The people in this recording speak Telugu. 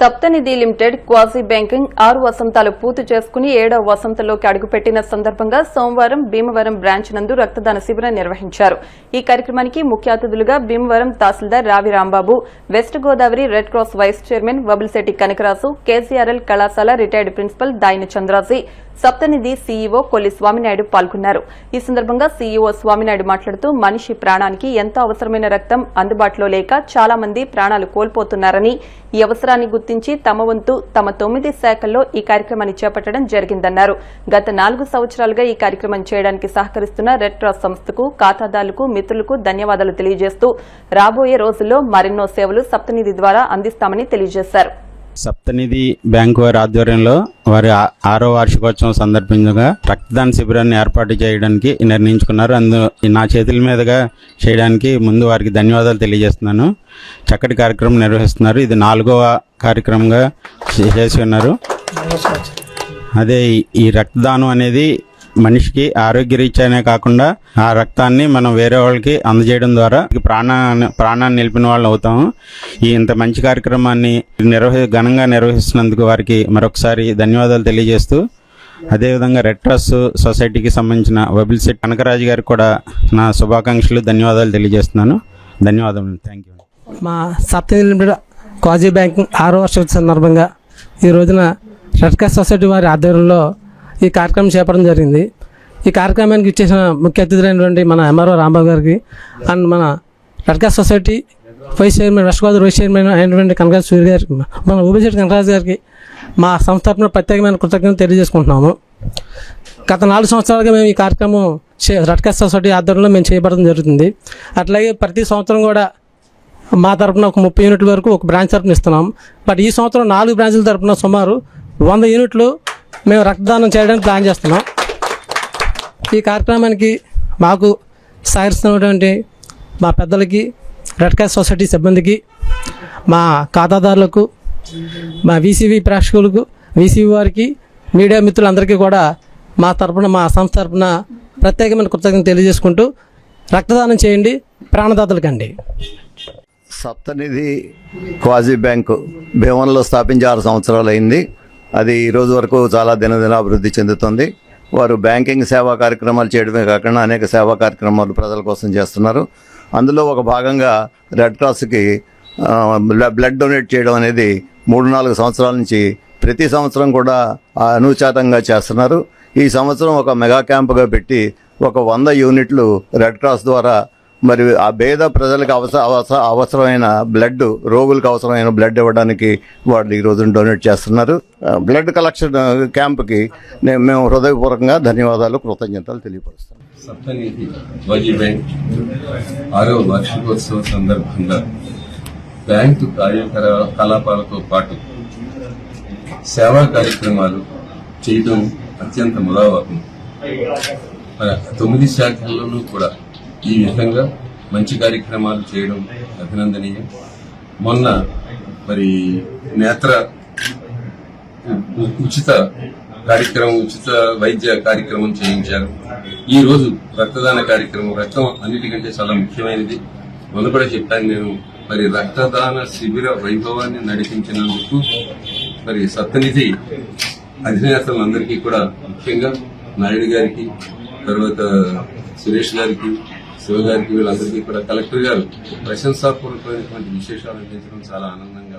సప్తనిధి లిమిటెడ్ క్వాజీ బ్యాంకింగ్ 6 వసంతాలు పూర్తి చేసుకుని 7వ వసంతంలోకి అడుగుపెట్టిన సందర్భంగా సోమవారం భీమవరం బ్రాంచ్ నందు రక్తదాన శిబిరం నిర్వహించారు. ఈ కార్యక్రమానికి ముఖ్య అతిథులుగా Bhimavaram tahsildar Ravi Rambabu, West Godavari Red Cross vice chairman Vabulshetti Kanakaraju, KCRL కళాశాల retired principal Dayina Chandraji, Saptanidhi CEO Kolli Swaminaidu పాల్గొన్నారు. ఈ సందర్భంగా సీఈఓ స్వామినాయుడు మాట్లాడుతూ మనిషి ప్రాణానికి ఎంతో అవసరమైన రక్తం అందుబాటులో లేక చాలా మంది ప్రాణాలు కోల్పోతున్నారని, ఈ అవసరాన్ని గుర్తించి తమ వంతు తమ 9 శాఖల్లో ఈ కార్యక్రమాన్ని చేపట్టడం జరిగిందన్నారు. గత 4 సంవత్సరాలుగా ఈ కార్యక్రమం చేయడానికి సహకరిస్తున్న రెడ్ క్రాస్ సంస్థకు, ఖాతాదారులకు, మిత్రులకు ధన్యవాదాలు తెలియజేస్తూ రాబోయే రోజుల్లో మరెన్నో సేవలు సప్తనిధి ద్వారా అందిస్తామని తెలియజేశారు. సప్తనిధి బ్యాంకు వారి ఆధ్వర్యంలో వారి 6వ వార్షికోత్సవం సందర్భంగా రక్తదాన శిబిరాన్ని ఏర్పాటు చేయడానికి నిర్ణయించుకున్నారు. నా చేతుల మీదుగా చేయడానికి ముందు వారికి ధన్యవాదాలు తెలియజేస్తున్నాను. చక్కటి కార్యక్రమం నిర్వహిస్తున్నారు. ఇది 4వ కార్యక్రమంగా చేసి ఉన్నారు. అదే ఈ రక్తదానం అనేది మనిషికి ఆరోగ్యరీత్యానే కాకుండా ఆ రక్తాన్ని మనం వేరే వాళ్ళకి అందజేయడం ద్వారా ప్రాణాన్ని నిలిపిన వాళ్ళు అవుతాము. ఇంత మంచి కార్యక్రమాన్ని ఘనంగా నిర్వహిస్తున్నందుకు వారికి మరొకసారి ధన్యవాదాలు తెలియజేస్తూ, అదేవిధంగా రెడ్ క్రాస్ సొసైటీకి సంబంధించిన వబుల్శెట్టి కనకరాజు గారికి కూడా నా శుభాకాంక్షలు, ధన్యవాదాలు తెలియజేస్తున్నాను. ధన్యవాదాలు. Thank you. మా సప్తనిధి లిమిటెడ్ క్వాజీ బ్యాంకింగ్ 6వ వార్షికోత్సవం సందర్భంగా ఈ రోజున రెడ్ క్రాస్ సొసైటీ వారి ఆధ్వర్యంలో ఈ కార్యక్రమం చేపట్టడం జరిగింది. ఈ కార్యక్రమానికి ఇచ్చేసిన ముఖ్య అతిథులైనటువంటి మన ఎంఆర్ఓ రాంబాబు గారికి అండ్ మన red cross society vice chairman, west Godavari vice chairman అయినటువంటి కనకరాజు సూర్య గారికి, మన వబుల్శెట్టి కనకరాజు గారికి మా సంస్థ తరపున ప్రత్యేకమైన కృతజ్ఞతలు తెలియజేసుకుంటున్నాము. గత 4 సంవత్సరాలుగా మేము ఈ కార్యక్రమం రెడ్ క్రాస్ సొసైటీ ఆధ్వర్యంలో మేము చేయబడడం జరుగుతుంది. అట్లాగే ప్రతి సంవత్సరం కూడా మా తరపున ఒక 30 యూనిట్ల వరకు ఒక బ్రాంచ్ తరపున ఇస్తున్నాం. బట్ ఈ సంవత్సరం 4 బ్రాంచ్ల తరపున సుమారు 100 యూనిట్లు మేము రక్తదానం చేయడానికి ప్లాన్ చేస్తున్నాం. ఈ కార్యక్రమానికి మాకు సహకరిస్తున్నటువంటి మా పెద్దలకి, రెడ్ క్రాస్ సొసైటీ సిబ్బందికి, మా ఖాతాదారులకు, మా వీసీవీ ప్రేక్షకులకు, వీసీవీ వారికి, మీడియా మిత్రులందరికీ కూడా మా తరపున, మా సంస్థ తరపున ప్రత్యేకమైన కృతజ్ఞతలు తెలియజేసుకుంటూ, రక్తదానం చేయండి, ప్రాణదాతలకండి. సప్తనిధి క్వాజీ బ్యాంకు భీమవరంలో స్థాపించి 6 సంవత్సరాలు అయింది. అది ఈ రోజు వరకు చాలా దినదిన అభివృద్ధి చెందుతుంది. వారు బ్యాంకింగ్ సేవా కార్యక్రమాలు చేయడమే కాకుండా అనేక సేవా కార్యక్రమాలు ప్రజల కోసం చేస్తున్నారు. అందులో ఒక భాగంగా రెడ్ క్రాస్కి బ్లడ్ డొనేట్ చేయడం అనేది 3-4 సంవత్సరాల నుంచి ప్రతి సంవత్సరం కూడా అనుచాతంగా చేస్తున్నారు. ఈ సంవత్సరం ఒక మెగా క్యాంపుగా పెట్టి ఒక 100 యూనిట్లు రెడ్ క్రాస్ ద్వారా మరి ఆ పేద ప్రజలకు అవసరమైన బ్లడ్, రోగులకు అవసరమైన బ్లడ్ ఇవ్వడానికి వాళ్ళు ఈ రోజున డొనేట్ చేస్తున్నారు. బ్లడ్ కలెక్షన్ క్యాంప్కి మేము హృదయపూర్వకంగా ధన్యవాదాలు, కృతజ్ఞతలు తెలియపరుస్తాం. సప్తనిధి క్వాజీ బ్యాంక్ 6వ వార్షికోత్సవం సందర్భంగా బ్యాంకు కార్యకలాపాలతో పాటు సేవా కార్యక్రమాలు చేయడం అత్యంత ముదావహం. 9 శాఖల్లోనూ కూడా ఈ విధంగా మంచి కార్యక్రమాలు చేయడం అభినందనీయం. మొన్న మరి నేత్ర ఉచిత వైద్య కార్యక్రమం చేయించారు. ఈ రోజు రక్తదాన కార్యక్రమం. రక్తం అన్నిటికంటే చాలా ముఖ్యమైనది. మొన్న కూడా చెప్పాను నేను. మరి రక్తదాన శిబిర వైభవాన్ని నడిపించినందుకు మరి సప్తనిధి అధినేతలందరికీ కూడా, ముఖ్యంగా నాయుడు గారికి, తర్వాత సురేష్ గారికి, శివ గారికి, వీళ్ళందరికీ కూడా కలెక్టర్ గారు ప్రశంసాపూర్వకమైనటువంటి విశేషాలు అందించడం చాలా ఆనందంగా